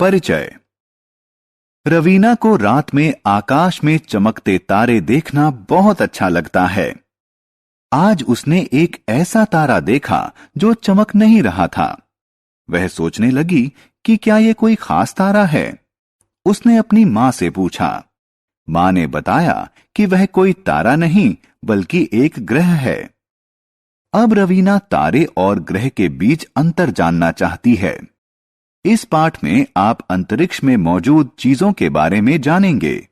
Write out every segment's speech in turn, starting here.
परिचय। रवीना को रात में आकाश में चमकते तारे देखना बहुत अच्छा लगता है। आज उसने एक ऐसा तारा देखा जो चमक नहीं रहा था। वह सोचने लगी कि क्या ये कोई खास तारा है। उसने अपनी मां से पूछा। मां ने बताया कि वह कोई तारा नहीं बल्कि एक ग्रह है। अब रवीना तारे और ग्रह के बीच अंतर जानना चाहती है। इस पाठ में आप अंतरिक्ष में मौजूद चीजों के बारे में जानेंगे।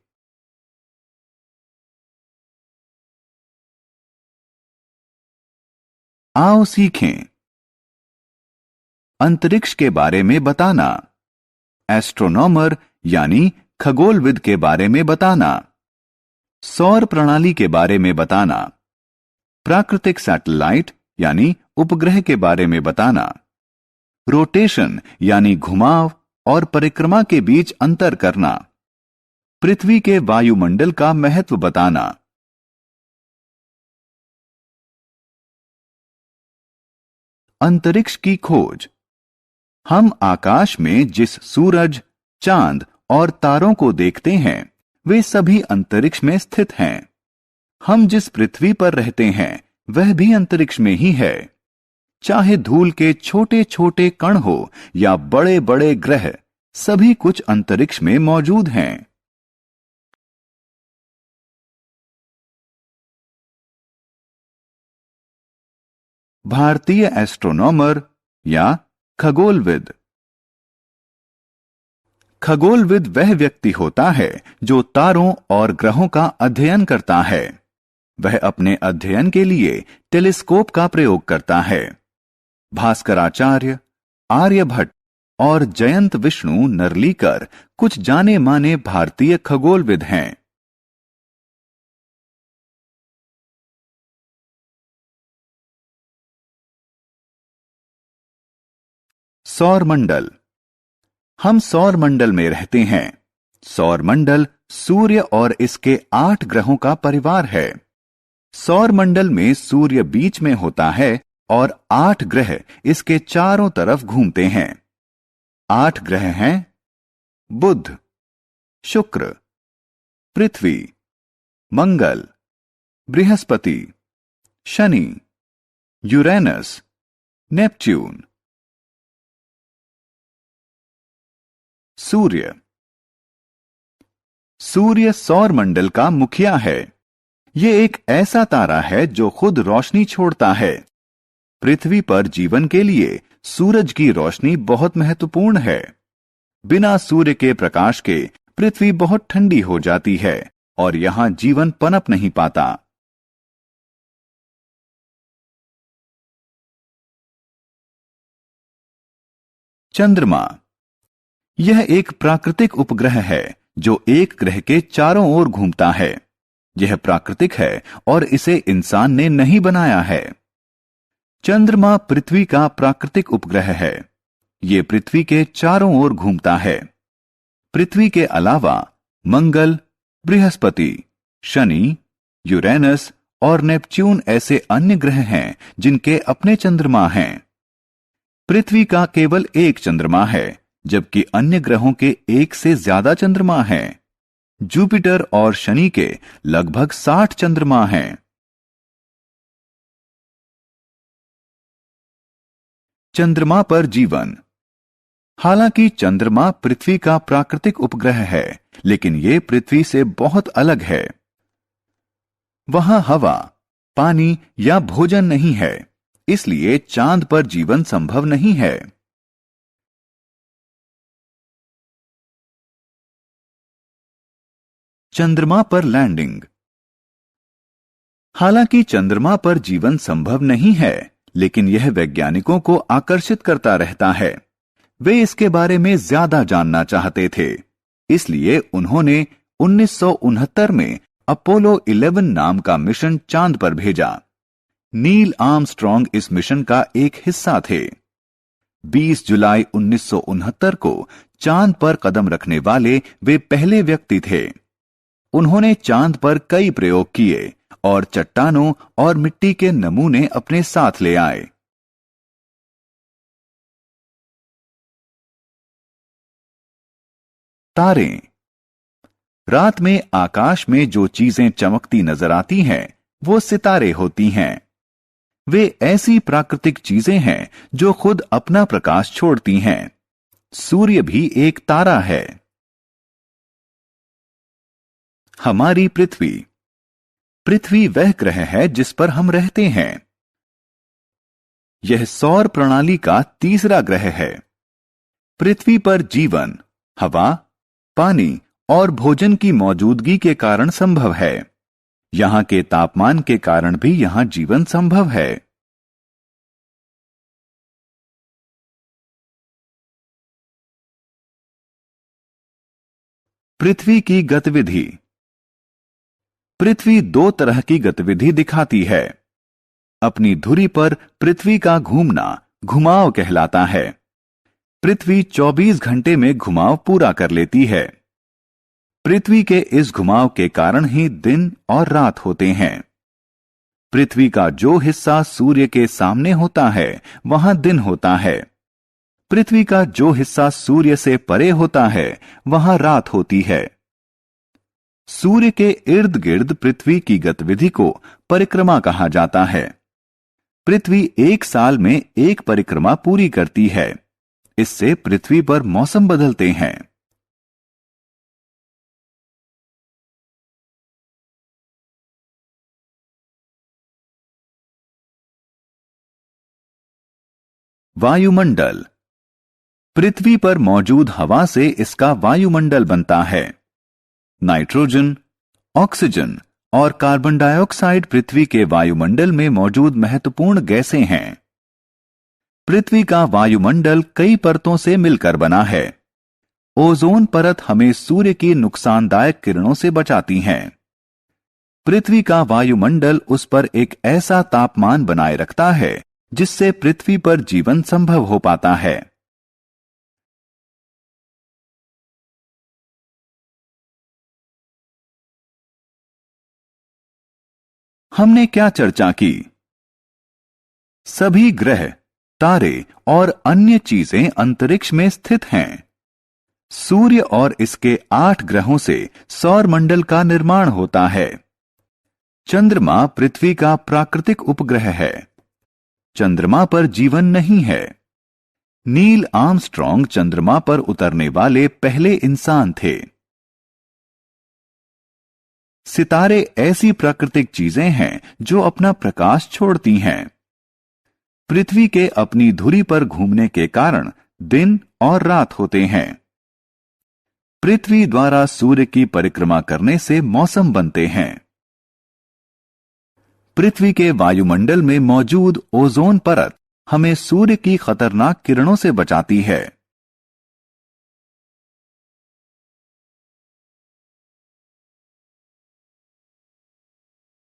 आओ सीखें। अंतरिक्ष के बारे में बताना। एस्ट्रोनॉमर यानी खगोलविद के बारे में बताना। सौर प्रणाली के बारे में बताना। प्राकृतिक सैटेलाइट यानी उपग्रह के बारे में बताना। रोटेशन यानी घुमाव और परिक्रमा के बीच अंतर करना। पृथ्वी के वायुमंडल का महत्व बताना। अंतरिक्ष की खोज। हम आकाश में जिस सूरज, चांद और तारों को देखते हैं वे सभी अंतरिक्ष में स्थित हैं। हम जिस पृथ्वी पर रहते हैं वह भी अंतरिक्ष में ही है। चाहे धूल के छोटे छोटे कण हो या बड़े बड़े ग्रह, सभी कुछ अंतरिक्ष में मौजूद हैं। भारतीय एस्ट्रोनॉमर या खगोलविद। खगोलविद वह व्यक्ति होता है जो तारों और ग्रहों का अध्ययन करता है। वह अपने अध्ययन के लिए टेलीस्कोप का प्रयोग करता है। भास्कराचार्य, आर्यभट्ट और जयंत विष्णु नरलीकर कुछ जाने माने भारतीय खगोलविद हैं। सौरमंडल। हम सौरमंडल में रहते हैं। सौरमंडल सूर्य और इसके 8 ग्रहों का परिवार है। सौरमंडल में सूर्य बीच में होता है और 8 ग्रह इसके चारों तरफ घूमते हैं। 8 ग्रह हैं बुध, शुक्र, पृथ्वी, मंगल, बृहस्पति, शनि, यूरेनस, नेपच्यून। सूर्य। सूर्य सौरमंडल का मुखिया है। यह एक ऐसा तारा है जो खुद रोशनी छोड़ता है। पृथ्वी पर जीवन के लिए सूरज की रोशनी बहुत महत्वपूर्ण है। बिना सूर्य के प्रकाश के पृथ्वी बहुत ठंडी हो जाती है और यहां जीवन पनप नहीं पाता। चंद्रमा। यह एक प्राकृतिक उपग्रह है जो एक ग्रह के चारों ओर घूमता है। यह प्राकृतिक है और इसे इंसान ने नहीं बनाया है। चंद्रमा पृथ्वी का प्राकृतिक उपग्रह है। यह पृथ्वी के चारों ओर घूमता है। पृथ्वी के अलावा मंगल, बृहस्पति, शनि, यूरेनस और नेपच्यून ऐसे अन्य ग्रह हैं जिनके अपने चंद्रमा हैं। पृथ्वी का केवल एक चंद्रमा है जबकि अन्य ग्रहों के 1 से ज्यादा चंद्रमा हैं। जुपिटर और शनि के लगभग 60 चंद्रमा हैं। चंद्रमा पर जीवन। हालांकि चंद्रमा पृथ्वी का प्राकृतिक उपग्रह है, लेकिन यह पृथ्वी से बहुत अलग है। वहां हवा, पानी या भोजन नहीं है, इसलिए चांद पर जीवन संभव नहीं है। चंद्रमा पर लैंडिंग। हालांकि चंद्रमा पर जीवन संभव नहीं है, लेकिन यह वैज्ञानिकों को आकर्षित करता रहता है। वे इसके बारे में ज्यादा जानना चाहते थे, इसलिए उन्होंने 1969 में अपोलो 11 नाम का मिशन चांद पर भेजा। नील आर्मस्ट्रॉन्ग इस मिशन का एक हिस्सा थे। 20 जुलाई 1969 को चांद पर कदम रखने वाले वे पहले व्यक्ति थे। उन्होंने चांद पर कई प्रयोग किए और चट्टानों और मिट्टी के नमूने अपने साथ ले आए। तारे। रात में आकाश में जो चीजें चमकती नजर आती हैं, वो सितारे होती हैं। वे ऐसी प्राकृतिक चीजें हैं जो खुद अपना प्रकाश छोड़ती हैं। सूर्य भी एक तारा है। हमारी पृथ्वी। पृथ्वी वह ग्रह है जिस पर हम रहते हैं। यह सौर प्रणाली का तीसरा ग्रह है। पृथ्वी पर जीवन, हवा, पानी और भोजन की मौजूदगी के कारण संभव है। यहां के तापमान के कारण भी यहां जीवन संभव है। पृथ्वी की गतिविधि। पृथ्वी दो तरह की गतिविधि दिखाती है। अपनी धुरी पर पृथ्वी का घूमना घुमाव कहलाता है। पृथ्वी 24 घंटे में घुमाव पूरा कर लेती है। पृथ्वी के इस घुमाव के कारण ही दिन और रात होते हैं। पृथ्वी का जो हिस्सा सूर्य के सामने होता है, वहां दिन होता है। पृथ्वी का जो हिस्सा सूर्य से परे होता है, वहां रात होती है। सूर्य के इर्द गिर्द पृथ्वी की गतिविधि को परिक्रमा कहा जाता है। पृथ्वी एक साल में एक परिक्रमा पूरी करती है। इससे पृथ्वी पर मौसम बदलते हैं। वायुमंडल। पृथ्वी पर मौजूद हवा से इसका वायुमंडल बनता है। नाइट्रोजन, ऑक्सीजन और कार्बन डाइऑक्साइड पृथ्वी के वायुमंडल में मौजूद महत्वपूर्ण गैसें हैं। पृथ्वी का वायुमंडल कई परतों से मिलकर बना है। ओजोन परत हमें सूर्य की नुकसानदायक किरणों से बचाती है। पृथ्वी का वायुमंडल उस पर एक ऐसा तापमान बनाए रखता है जिससे पृथ्वी पर जीवन संभव हो पाता है। हमने क्या चर्चा की? सभी ग्रह, तारे और अन्य चीजें अंतरिक्ष में स्थित हैं। सूर्य और इसके 8 ग्रहों से सौर मंडल का निर्माण होता है। चंद्रमा पृथ्वी का प्राकृतिक उपग्रह है। चंद्रमा पर जीवन नहीं है। नील आर्मस्ट्रॉन्ग चंद्रमा पर उतरने वाले पहले इंसान थे। सितारे ऐसी प्राकृतिक चीजें हैं जो अपना प्रकाश छोड़ती हैं। पृथ्वी के अपनी धुरी पर घूमने के कारण दिन और रात होते हैं। पृथ्वी द्वारा सूर्य की परिक्रमा करने से मौसम बनते हैं। पृथ्वी के वायुमंडल में मौजूद ओजोन परत हमें सूर्य की खतरनाक किरणों से बचाती है।